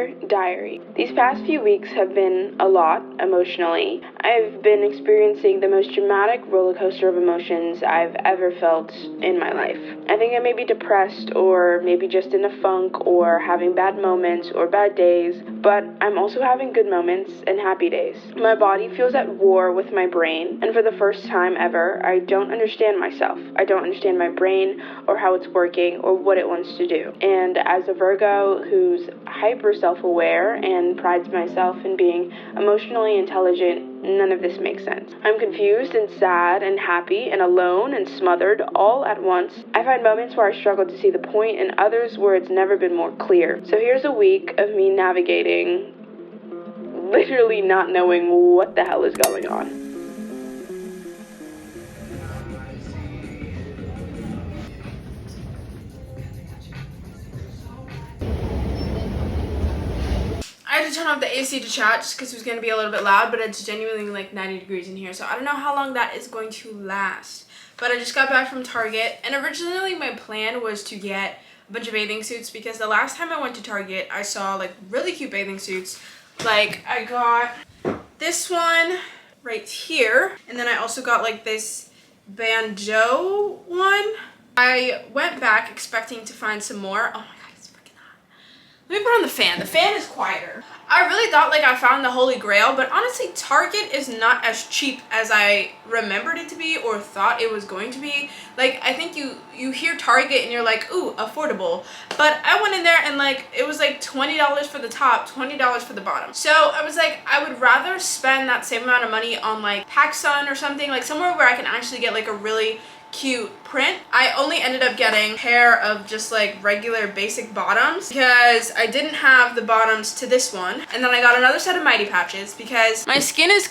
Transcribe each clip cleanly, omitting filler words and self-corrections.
Dear Diary, these past few weeks have been a lot emotionally. I've been experiencing the most dramatic roller coaster of emotions I've ever felt in my life. I think I may be depressed, or maybe just in a funk, or having bad moments or bad days, but I'm also having good moments and happy days. My body feels at war with my brain, and for the first time ever, I don't understand myself. I don't understand my brain or how it's working or what it wants to do. And as a Virgo who's hyper self-aware and prides myself in being emotionally intelligent, none of this makes sense. I'm confused and sad and happy and alone and smothered all at once. I find moments where I struggle to see the point and others where it's never been more clear. So here's a week of me navigating, literally not knowing what the hell is going on. I had to turn off the AC to chat just because it was going to be a little bit loud, but it's genuinely like 90 degrees in here, so I don't know how long that is going to last. But I just got back from Target, and originally my plan was to get a bunch of bathing suits because the last time I went to Target, I saw like really cute bathing suits. Like I got this one right here, and then I also got like this banjo one. I went back expecting to find some more. Oh my god. Let me put on the fan. The fan is quieter. I really thought like I found the Holy Grail, but honestly, Target is not as cheap as I remembered it to be or thought it was going to be. Like, I think you hear Target and you're like, ooh, affordable. But I went in there and like, it was like $20 for the top, $20 for the bottom. So I was like, I would rather spend that same amount of money on like PacSun or something, like somewhere where I can actually get like a really cute print. I only ended up getting a pair of just like regular basic bottoms because I didn't have the bottoms to this one. And then I got another set of Mighty Patches because my skin is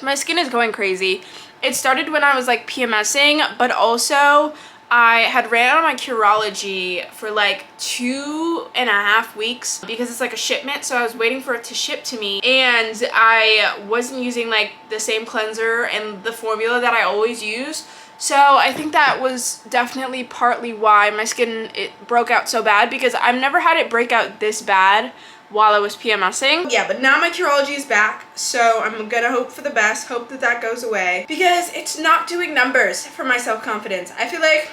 my skin is going crazy. It started when I was like PMSing, but also I had ran on my Curology for like 2.5 weeks because it's like a shipment, so I was waiting for it to ship to me, and I wasn't using like the same cleanser and the formula that I always use. So I think that was definitely partly why my skin, it broke out so bad, because I've never had it break out this bad while I was PMSing. Yeah, but now my Curology is back, so I'm gonna hope for the best, hope that that goes away, because it's not doing numbers for my self-confidence. I feel like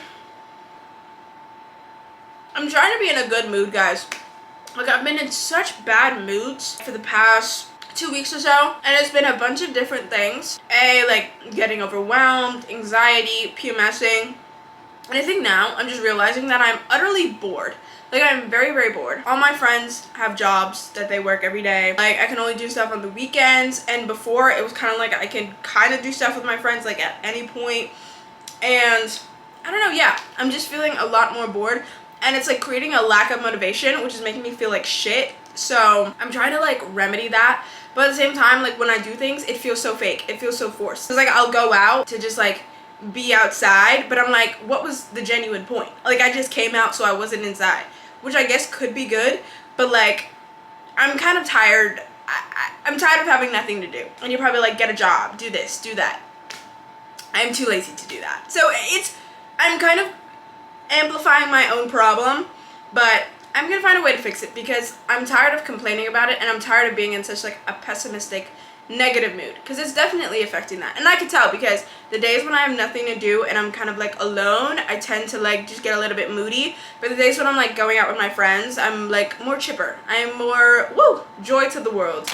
I'm trying to be in a good mood, guys. Like, I've been in such bad moods for the past 2 weeks or so, and it's been a bunch of different things. Like getting overwhelmed, anxiety, PMSing, and I think now I'm just realizing that I'm utterly bored. Like, I'm very, very bored. All my friends have jobs that they work every day. Like, I can only do stuff on the weekends, and before it was kind of like I can kind of do stuff with my friends like at any point. And I don't know, yeah, I'm just feeling a lot more bored, and it's like creating a lack of motivation, which is making me feel like shit. So I'm trying to like remedy that, but at the same time, like when I do things, it feels so fake, it feels so forced. It's like I'll go out to just like be outside, but I'm like, what was the genuine point? Like, I just came out so I wasn't inside, which I guess could be good, but like I'm kind of tired. I'm tired of having nothing to do. And you're probably like, get a job, do this, do that. I'm too lazy to do that. So I'm kind of amplifying my own problem, but I'm gonna find a way to fix it because I'm tired of complaining about it, and I'm tired of being in such like a pessimistic, negative mood, because it's definitely affecting that. And I can tell because the days when I have nothing to do and I'm kind of like alone, I tend to like just get a little bit moody. But the days when I'm like going out with my friends, I'm like more chipper. I'm more, woo, joy to the world.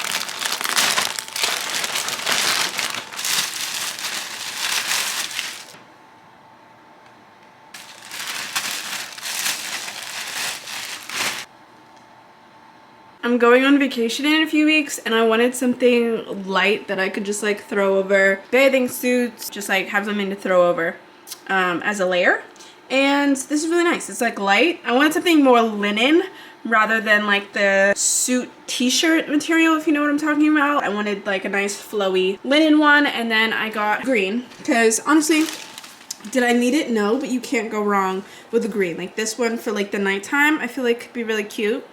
I'm going on vacation in a few weeks, and I wanted something light that I could just like throw over bathing suits, just like have something to throw over as a layer. And this is really nice. It's like light. I wanted something more linen rather than like the suit t-shirt material, if you know what I'm talking about. I wanted like a nice flowy linen one, and then I got green because honestly, did I need it? No, but you can't go wrong with the green. Like this one for like the nighttime, I feel like could be really cute.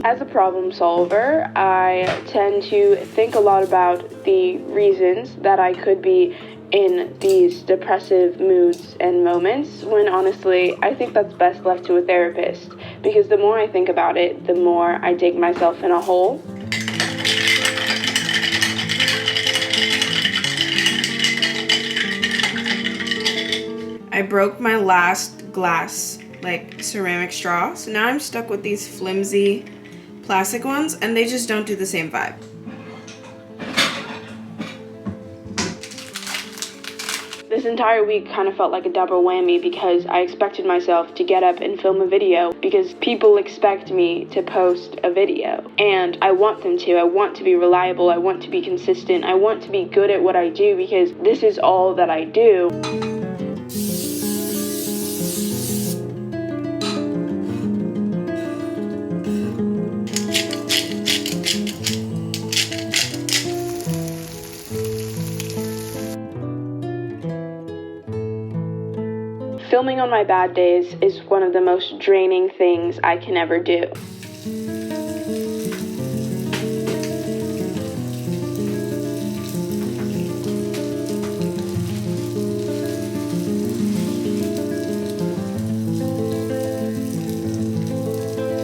As a problem solver, I tend to think a lot about the reasons that I could be in these depressive moods and moments, when honestly, I think that's best left to a therapist, because the more I think about it, the more I dig myself in a hole. I broke my last glass, like ceramic straw, so now I'm stuck with these flimsy plastic ones, and they just don't do the same vibe. This entire week kind of felt like a double whammy, because I expected myself to get up and film a video because people expect me to post a video, and I want them to. I want to be reliable, I want to be consistent, I want to be good at what I do, because this is all that I do. Filming on my bad days is one of the most draining things I can ever do.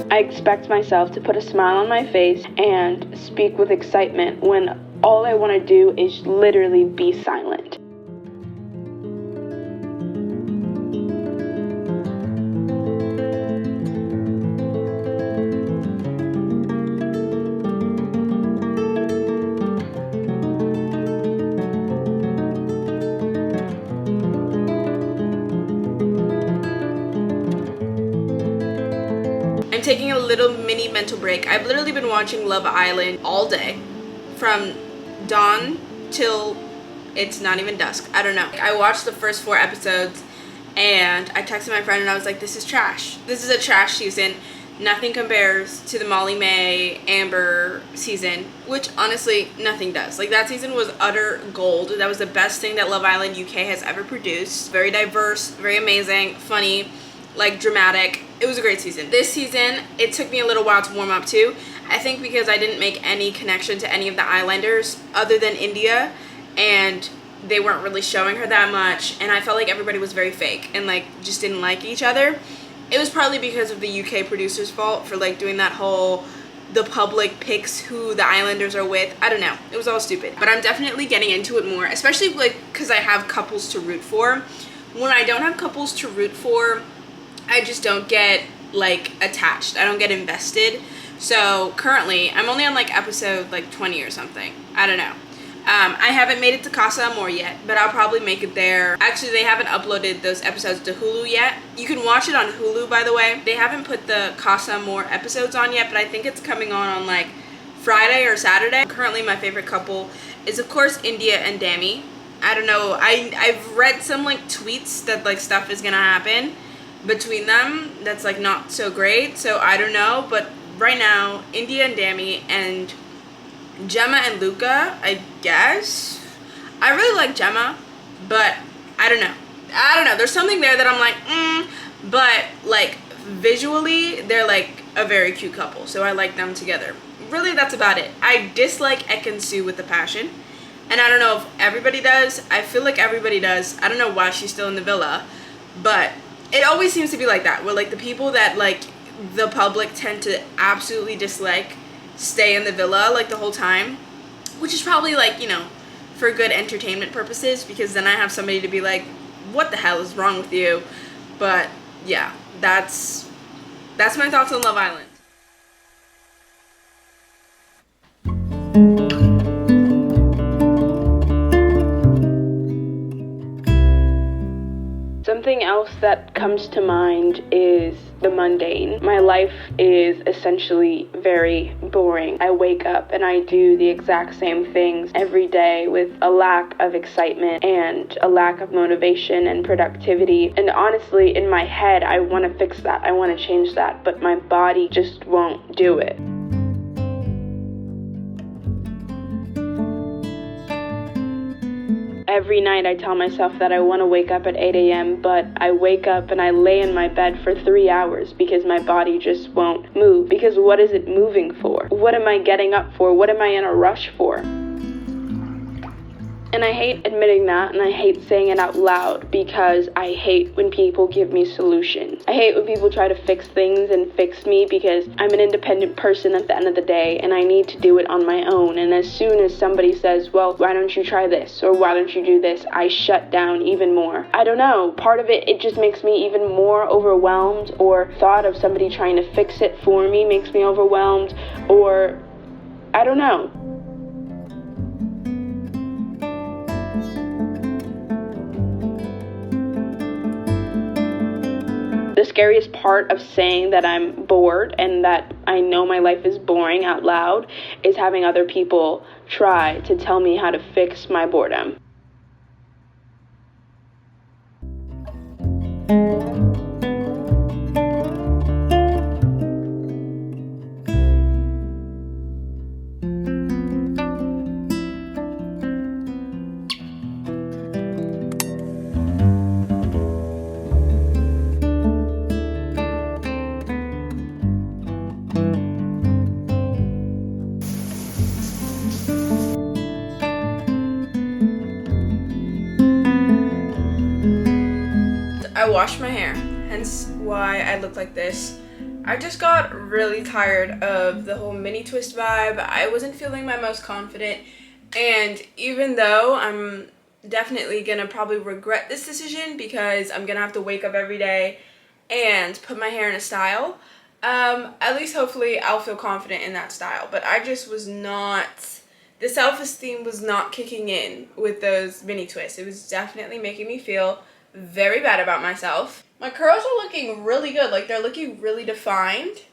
I expect myself to put a smile on my face and speak with excitement when all I want to do is literally be silent. I'm taking a little mini mental break. I've literally been watching Love Island all day, from dawn till it's not even dusk. I don't know. I watched the first 4 episodes and I texted my friend and I was like, this is trash. This is a trash season. Nothing compares to the Molly May Amber season, which honestly nothing does. Like, that season was utter gold. That was the best thing that Love Island UK has ever produced. Very diverse, very amazing, funny, like dramatic. It was a great season. This season, it took me a little while to warm up to. I think because I didn't make any connection to any of the islanders other than India, and they weren't really showing her that much, and I felt like everybody was very fake and like just didn't like each other. It was partly because of the UK producers' fault for like doing that whole the public picks who the islanders are with. I don't know. It was all stupid. But I'm definitely getting into it more, especially like because I have couples to root for. When I don't have couples to root for, I just don't get like attached. I don't get invested. So currently I'm only on like episode like 20 or something. I don't know. I haven't made it to 𝐤𝐻𝐻 yet, but I'll probably make it there. Actually, they haven't uploaded those episodes to Hulu yet. You can watch it on Hulu, by the way. They haven't put the 𝐤𝐻𝐻 episodes on yet, but I think it's coming on like Friday or Saturday. Currently, my favorite couple is, of course, India and Dami. I don't know. I've read some like tweets that like stuff is gonna happen between them that's like not so great. So I don't know. But right now, India and Dami and Gemma and Luca, I guess. I really like Gemma, but I don't know. There's something there that I'm like, but like visually, they're like a very cute couple. So I like them together. Really, that's about it. I dislike 𝐿 with a passion. And I don't know if everybody does. I feel like everybody does. I don't know why she's still in the villa. But it always seems to be like that. Where like the people that like the public tend to absolutely dislike stay in the villa like the whole time, which is probably like, you know, for good entertainment purposes, because then I have somebody to be like, what the hell is wrong with you? But yeah, that's my thoughts on Love Island. Something else that comes to mind is the mundane. My life is essentially very boring. I wake up and I do the exact same things every day with a lack of excitement and a lack of motivation and productivity. And honestly, in my head, I want to fix that. I want to change that, but my body just won't do it. Every night I tell myself that I want to wake up at 8 a.m., but I wake up and I lay in my bed for 3 hours because my body just won't move. Because what is it moving for? What am I getting up for? What am I in a rush for? And I hate admitting that, and I hate saying it out loud because I hate when people give me solutions. I hate when people try to fix things and fix me because I'm an independent person at the end of the day and I need to do it on my own. And as soon as somebody says, well, why don't you try this or why don't you do this, I shut down even more. I don't know, part of it just makes me even more overwhelmed, or thought of somebody trying to fix it for me makes me overwhelmed, or I don't know. The scariest part of saying that I'm bored and that I know my life is boring out loud is having other people try to tell me how to fix my boredom. I washed my hair, hence why I look like this. I just got really tired of the whole mini twist vibe. I wasn't feeling my most confident, and even though I'm definitely gonna probably regret this decision because I'm gonna have to wake up every day and put my hair in a style, at least hopefully I'll feel confident in that style. But I just was not, the self-esteem was not kicking in with those mini twists. It was definitely making me feel very bad about myself. My curls are looking really good, like they're looking really defined,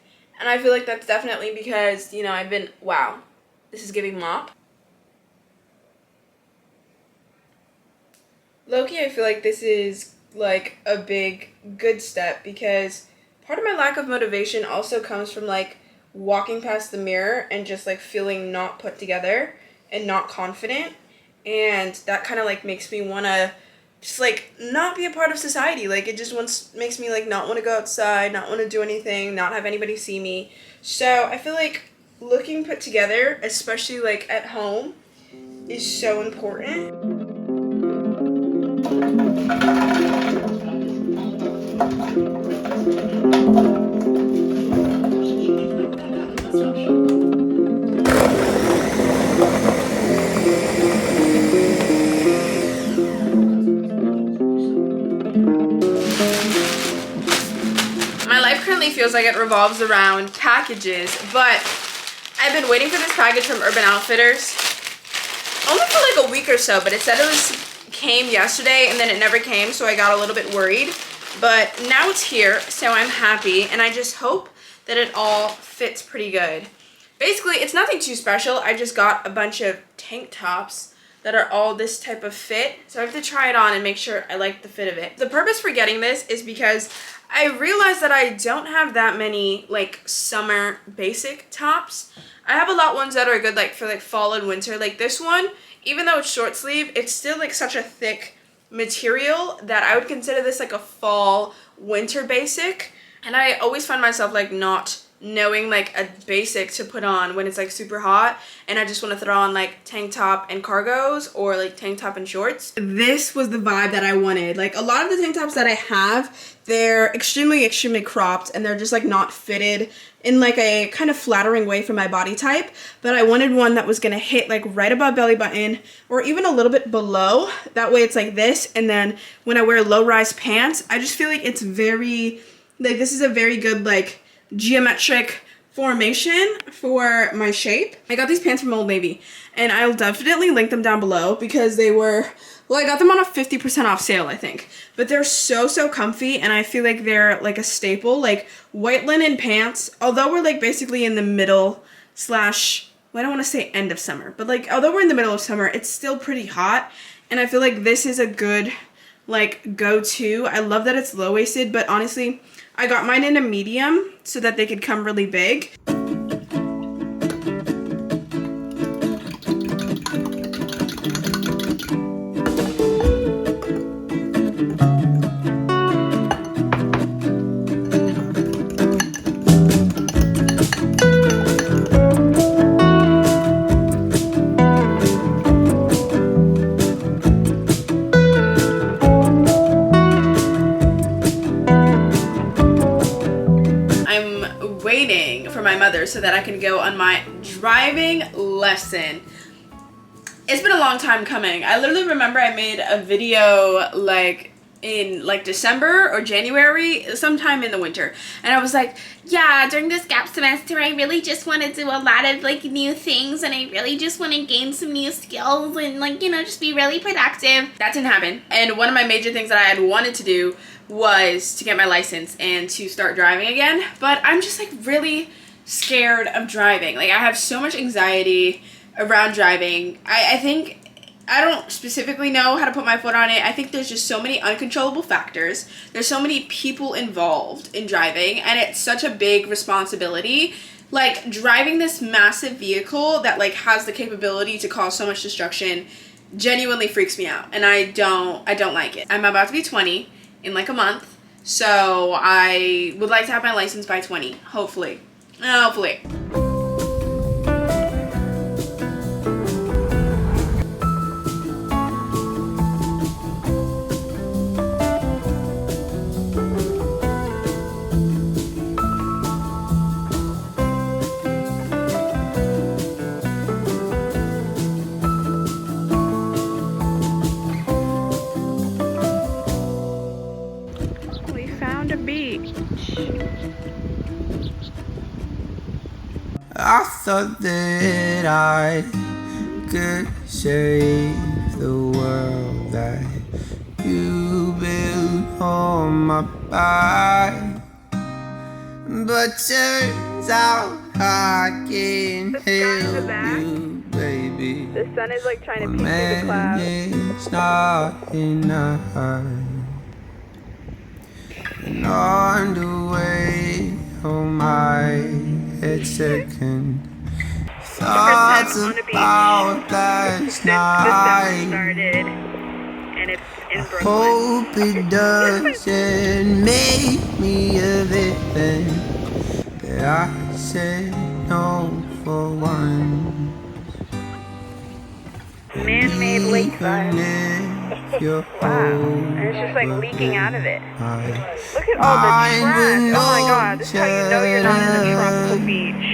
and I feel like that's definitely because, you know, I've been, wow, this is giving mop. Low-key, I feel like this is like a big good step because part of my lack of motivation also comes from like walking past the mirror and just like feeling not put together and not confident, and that kind of like makes me want to just like not be a part of society. Like it just makes me like not want to go outside, not want to do anything, not have anybody see me. So I feel like looking put together, especially like at home, is so important. Feels like it revolves around packages, but I've been waiting for this package from Urban Outfitters only for like a week or so, but it said it came yesterday and then it never came, so I got a little bit worried, but now it's here, so I'm happy, and I just hope that it all fits pretty good. Basically, it's nothing too special. I just got a bunch of tank tops that are all this type of fit, so I have to try it on and make sure I like the fit of it. The purpose for getting this is because I realized that I don't have that many like summer basic tops. I have a lot ones that are good like for like fall and winter. Like this one, even though it's short sleeve, it's still like such a thick material that I would consider this like a fall winter basic. And I always find myself like not knowing like a basic to put on when it's like super hot and I just want to throw on like tank top and cargos or like tank top and shorts. This was the vibe that I wanted. Like a lot of the tank tops that I have, they're extremely cropped and they're just like not fitted in like a kind of flattering way for my body type, but I wanted one that was gonna hit like right above belly button or even a little bit below. That way it's like this, and then when I wear low-rise pants, I just feel like it's very, like this is a very good like geometric formation for my shape. I got these pants from Old Navy and I'll definitely link them down below because they were, well, I got them on a 50% off sale, I think, but they're so comfy and I feel like they're like a staple. Like white linen pants, although we're like basically in the middle slash, well, I don't want to say end of summer, but like although we're in the middle of summer, it's still pretty hot, and I feel like this is a good like go-to. I love that it's low-waisted, but honestly I got mine in a medium so that they could come really big. training for my mother so that I can go on my driving lesson. It's been a long time coming. I literally remember I made a video like in like December or January, sometime in the winter, and I was like, yeah, during this gap semester I really just want to do a lot of like new things, and I really just want to gain some new skills and like, you know, just be really productive. That didn't happen. And one of my major things that I had wanted to do was to get my license and to start driving again, but I'm just like really scared of driving. Like, I have so much anxiety around driving. I think I don't specifically know how to put my foot on it. I think there's just so many uncontrollable factors. There's so many people involved in driving, and it's such a big responsibility. Like, driving this massive vehicle that like has the capability to cause so much destruction genuinely freaks me out, and I don't like it. I'm about to be 20 in like a month, so I would like to have my license by 20, hopefully. Hopefully. I thought that I could save the world, that you built on my back, but turns out I can't help you, baby. The sun is like trying to peek through the clouds. It's not enough. And on the way home, my head's second thoughts about last night. Started, and it's in Brooklyn. Hope it doesn't make me a villain, that I said no for once. Man-made lakeside. Wow, and it's just like leaking out of it. Look at all the trash. Oh my god, this is how you know you're not in a tropical beach.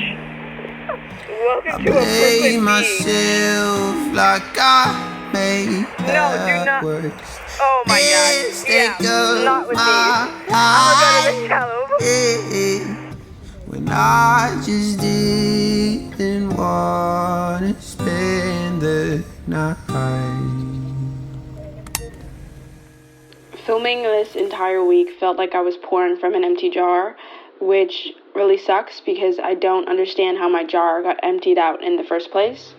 Welcome to a Brooklyn beach. Myself like I made that do not. worse. Oh my god. Yeah, not with these. I'm gonna go to the shallow. When I just didn't want to spend the night. Filming this entire week felt like I was pouring from an empty jar, which really sucks because I don't understand how my jar got emptied out in the first place.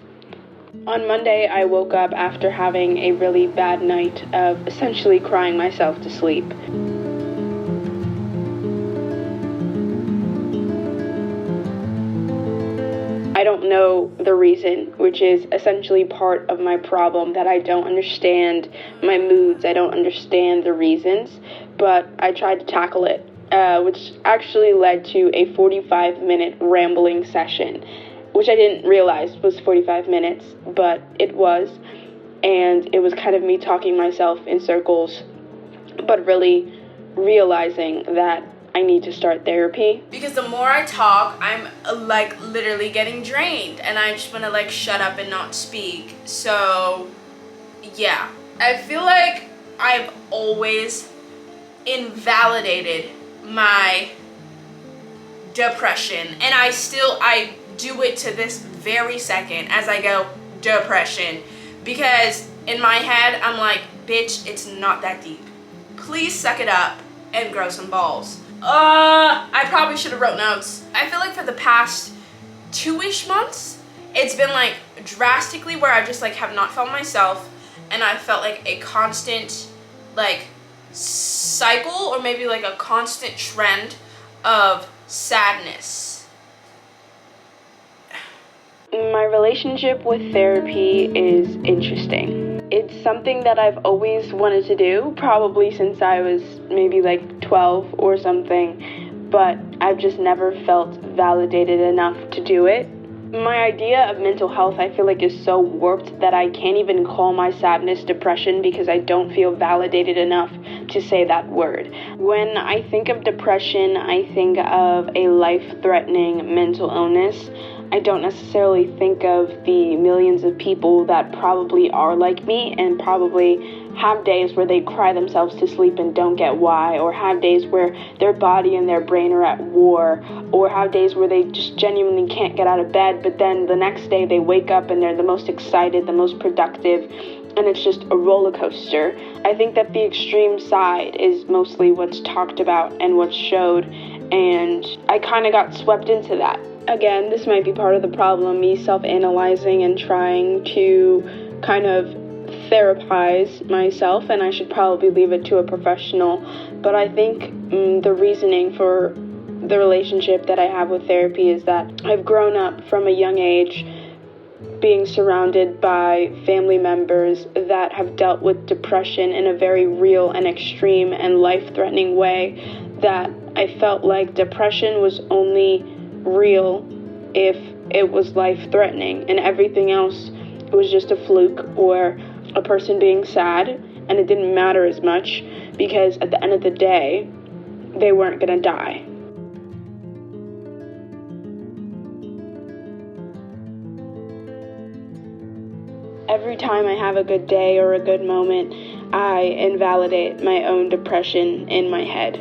On Monday, I woke up after having a really bad night of essentially crying myself to sleep. I don't know the reason, which is essentially part of my problem, that I don't understand my moods. I don't understand the reasons, but I tried to tackle it, which actually led to a 45-minute rambling session, which I didn't realize was 45 minutes, but it was, and it was kind of me talking myself in circles, but really realizing that I need to start therapy. Because the more I talk, I'm like literally getting drained, and I just want to like shut up and not speak. So yeah, I feel like I've always invalidated my depression, and I do it to this very second as I go depression, because in my head I'm like, bitch, it's not that deep. Please suck it up and grow some balls. I probably should have wrote notes. I feel like for the past 2-ish months, it's been like drastically where I just like have not felt myself, and I felt like a constant like cycle, or maybe like a constant trend of sadness. My relationship with therapy is interesting. It's something that I've always wanted to do, probably since I was maybe like 12 or something, but I've just never felt validated enough to do it. My idea of mental health, I feel like, is so warped that I can't even call my sadness depression because I don't feel validated enough to say that word. When I think of depression, I think of a life-threatening mental illness. I don't necessarily think of the millions of people that probably are like me and probably have days where they cry themselves to sleep and don't get why, or have days where their body and their brain are at war, or have days where they just genuinely can't get out of bed, but then the next day they wake up and they're the most excited, the most productive, and it's just a roller coaster. I think that the extreme side is mostly what's talked about and what's showed, and I kind of got swept into that. Again, this might be part of the problem, me self-analyzing and trying to kind of therapize myself, and I should probably leave it to a professional. But I think the reasoning for the relationship that I have with therapy is that I've grown up from a young age being surrounded by family members that have dealt with depression in a very real and extreme and life-threatening way, that I felt like depression was only real if it was life-threatening, and everything else was just a fluke or a person being sad, and it didn't matter as much because at the end of the day, they weren't gonna die. Every time I have a good day or a good moment, I invalidate my own depression in my head,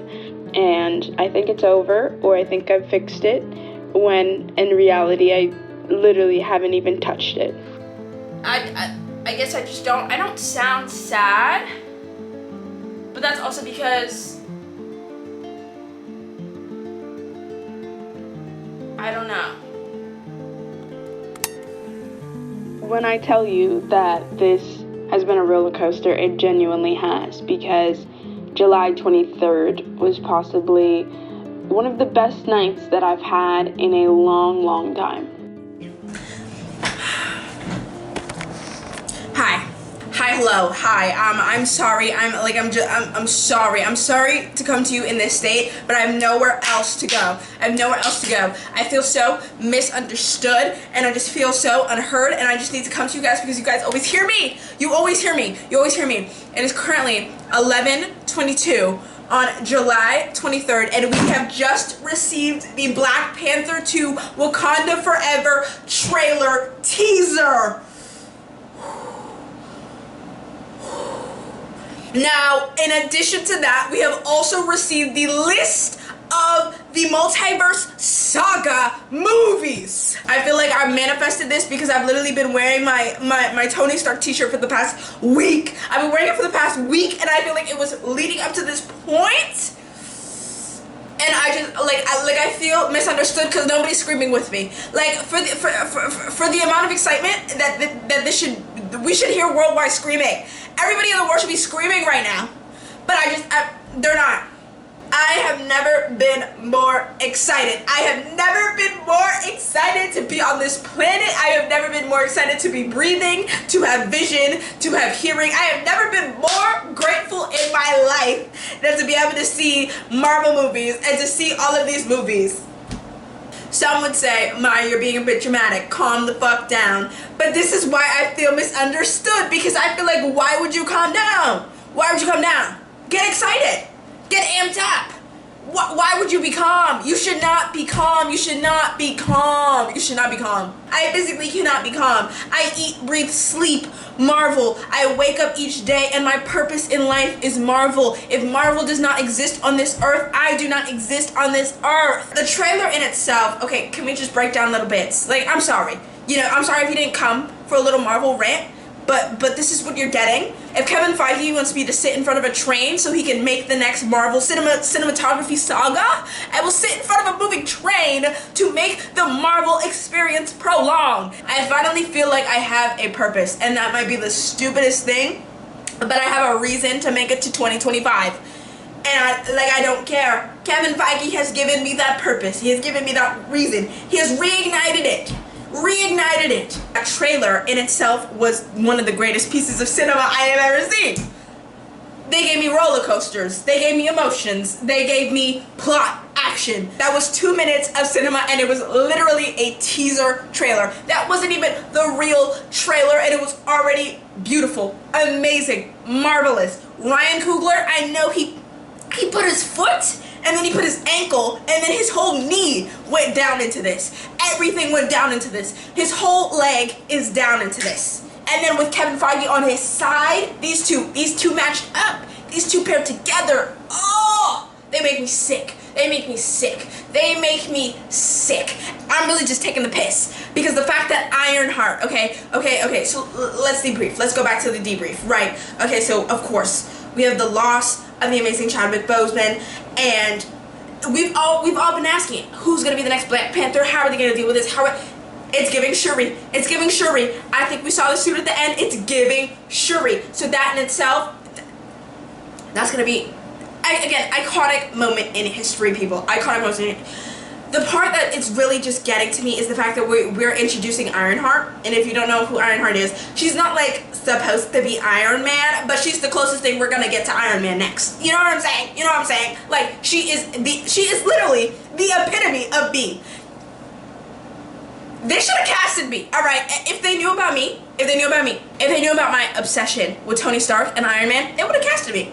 and I think it's over, or I think I've fixed it, when in reality I literally haven't even touched it. I guess I don't sound sad, but that's also because I don't know. When I tell you that this has been a roller coaster, it genuinely has, because July 23rd was possibly one of the best nights that I've had in a long, long time. Hi. I'm sorry. I'm sorry to come to you in this state, but I have nowhere else to go. I feel so misunderstood, and I just feel so unheard, and I just need to come to you guys because you guys always hear me. You always hear me. It is currently 11:22 on July 23rd, and we have just received the Black Panther 2 Wakanda Forever trailer teaser. Now, in addition to that, we have also received the list of the multiverse saga movies. I feel like I manifested this because I've literally been wearing my Tony Stark t-shirt for the past week. I've been wearing it for the past week, and I feel like it was leading up to this point. And I just I feel misunderstood because nobody's screaming with me. Like for the amount of excitement that we should hear worldwide screaming. Everybody in the world should be screaming right now, but they're not. I have never been more excited. I have never been more excited to be on this planet. I have never been more excited to be breathing, to have vision, to have hearing. I have never been more grateful in my life than to be able to see Marvel movies and to see all of these movies. Some would say, Maya, you're being a bit dramatic. Calm the fuck down. But this is why I feel misunderstood, because I feel like, why would you calm down? Why would you calm down? Get excited. Get amped up. Why would you be calm? You should not be calm. You should not be calm. You should not be calm. I physically cannot be calm. I eat, breathe, sleep Marvel. I wake up each day and my purpose in life is Marvel. If Marvel does not exist on this earth, I do not exist on this earth. The trailer in itself, okay, can we just break down little bits? Like, I'm sorry. You know, I'm sorry if you didn't come for a little Marvel rant. But this is what you're getting. If Kevin Feige wants me to sit in front of a train so he can make the next Marvel cinematography saga, I will sit in front of a moving train to make the Marvel experience prolonged. I finally feel like I have a purpose, and that might be the stupidest thing, but I have a reason to make it to 2025. And I don't care. Kevin Feige has given me that purpose. He has given me that reason. He has reignited it. That trailer in itself was one of the greatest pieces of cinema I have ever seen. They gave me roller coasters. They gave me emotions. They gave me plot, action. That was 2 minutes of cinema, and it was literally a teaser trailer. That wasn't even the real trailer, and it was already beautiful, amazing, marvelous. Ryan Coogler, I know he put his foot, and then he put his ankle, and then his whole knee went down into this. Everything went down into this. His whole leg is down into this. And then with Kevin Feige on his side, these two matched up. These two paired together. Oh, they make me sick. They make me sick. They make me sick. I'm really just taking the piss. Because the fact that Ironheart, okay, so let's debrief. Let's go back to the debrief, right? Okay, so of course, we have the loss of the amazing Chadwick Boseman, and we've all been asking, who's gonna be the next Black Panther? How are they gonna deal with this? It's giving Shuri. It's giving Shuri. I think we saw the suit at the end. It's giving Shuri. So that in itself, that's gonna be, again, iconic moment in history, people. Iconic moment in the part that it's really just getting to me is the fact that we're introducing Ironheart. And if you don't know who Ironheart is, she's not like supposed to be Iron Man, but she's the closest thing we're gonna get to Iron Man next. You know what I'm saying? You know what I'm saying? Like, she is literally the epitome of B. They should have casted me, alright? If they knew about me, if they knew about my obsession with Tony Stark and Iron Man, they would have casted me.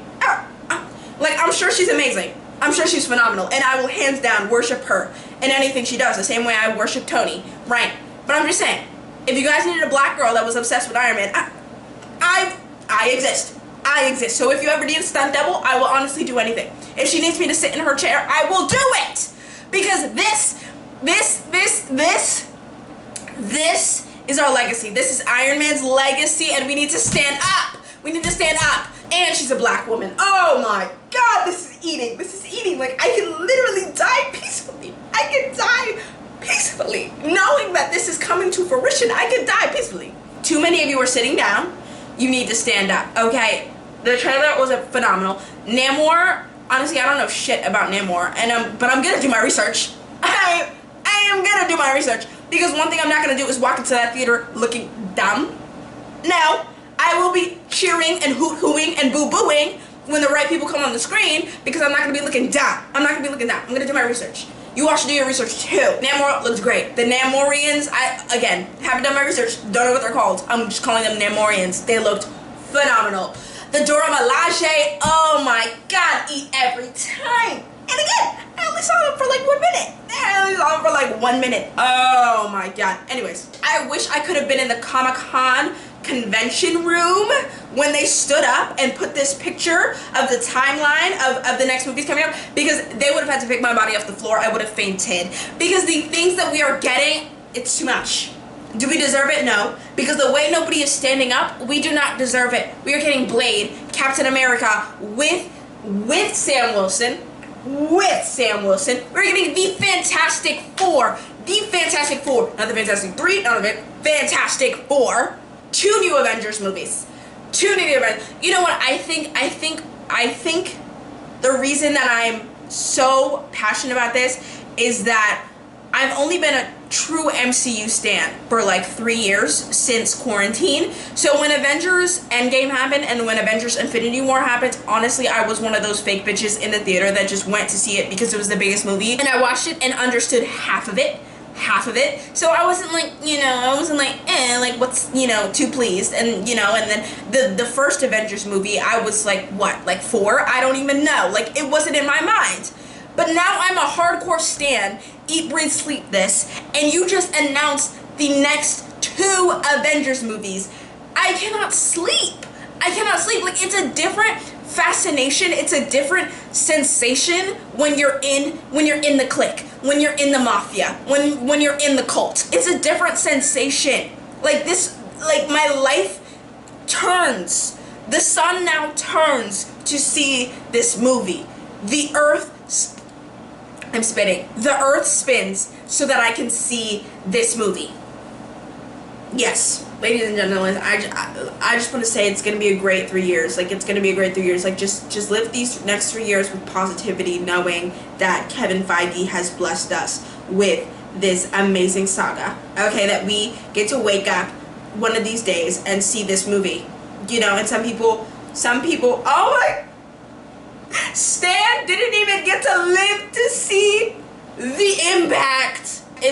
Like, I'm sure she's amazing. I'm sure she's phenomenal, and I will hands down worship her in anything she does, the same way I worship Tony, right? But I'm just saying, if you guys needed a black girl that was obsessed with Iron Man, I exist. I exist. So if you ever need a stunt double, I will honestly do anything. If she needs me to sit in her chair, I will do it! Because this is our legacy. This is Iron Man's legacy, and we need to stand up. We need to stand up. And she's a black woman. Oh my God, this is eating. This is eating. Like, I can literally die peacefully. I can die peacefully. Knowing that this is coming to fruition, I can die peacefully. Too many of you are sitting down. You need to stand up, okay? The trailer was phenomenal. Namor, honestly, I don't know shit about Namor, but I'm gonna do my research. I am gonna do my research. Because one thing I'm not gonna do is walk into that theater looking dumb. No. I will be cheering and hooting and boo-booing when the right people come on the screen, because I'm not going to be looking dumb. I'm not going to be looking dumb. I'm going to do my research. You all should do your research too. Namor looks great. The Namorians, again, haven't done my research, don't know what they're called. I'm just calling them Namorians. They looked phenomenal. The Dora Milaje, oh my God, eat every time. And again, I only saw them for like 1 minute. I only saw them for like 1 minute. Oh my God. Anyways, I wish I could have been in the Comic-Con convention room when they stood up and put this picture of the timeline of the next movies coming up, because they would have had to pick my body off the floor. I would have fainted, because the things that we are getting, it's too much. Do we deserve it? No. Because the way nobody is standing up, we do not deserve it. We are getting Blade, Captain America with Sam Wilson. With Sam Wilson. We're getting the Fantastic Four. The Fantastic Four. Not the Fantastic Three, not the Fantastic Four. 2 new Avengers movies. 2 new Avengers. You know what? I think the reason that I'm so passionate about this is that I've only been a true MCU stan for like 3 years since quarantine. So when Avengers Endgame happened and when Avengers Infinity War happened, honestly, I was one of those fake bitches in the theater that just went to see it because it was the biggest movie. And I watched it and understood half of it. So I wasn't like, like what's, too pleased. And, and then the first Avengers movie, I was like, what, like 4? I don't even know. Like, it wasn't in my mind. But now I'm a hardcore stan, eat, breathe, sleep this, and you just announced the next 2 Avengers movies. I cannot sleep. Like, it's a different fascination. It's a different sensation when you're in the clique, when you're in the mafia, when you're in the cult. It's a different sensation. Like this, like my life turns. The sun now turns to see this movie. The earth, I'm spitting. The earth spins so that I can see this movie. Yes, ladies and gentlemen, I just want to say it's going to be a great 3 years. Like, it's going to be a great 3 years. Like, just live these next 3 years with positivity, knowing that Kevin Feige has blessed us with this amazing saga. Okay, that we get to wake up one of these days and see this movie. And some people, oh my, Stan didn't even get to live to see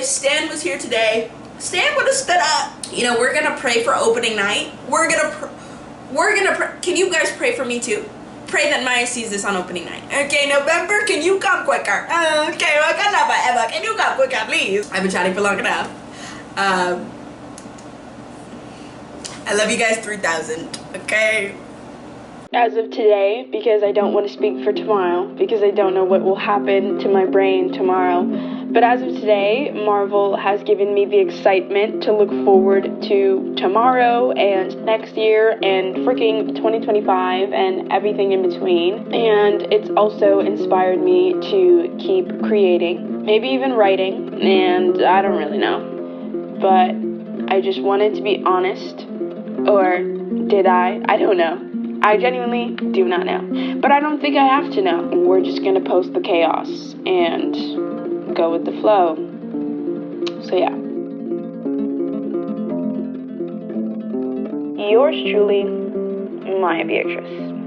Stan was here today, Stan would have stood up. You know, we're gonna pray for opening night. We're gonna pray. Can you guys pray for me too? Pray that Maya sees this on opening night. Okay, November, can you come quicker? Okay, Emma, can you come quicker, please? I've been chatting for long enough. I love you guys 3,000, okay? As of today, because I don't want to speak for tomorrow, because I don't know what will happen to my brain tomorrow, but as of today, Marvel has given me the excitement to look forward to tomorrow and next year and freaking 2025 and everything in between. And it's also inspired me to keep creating, maybe even writing, and I don't really know. But I just wanted to be honest, or did I? I don't know. I genuinely do not know. But I don't think I have to know. We're just gonna post the chaos and go with the flow. So yeah. Yours truly, Maya Beatrice.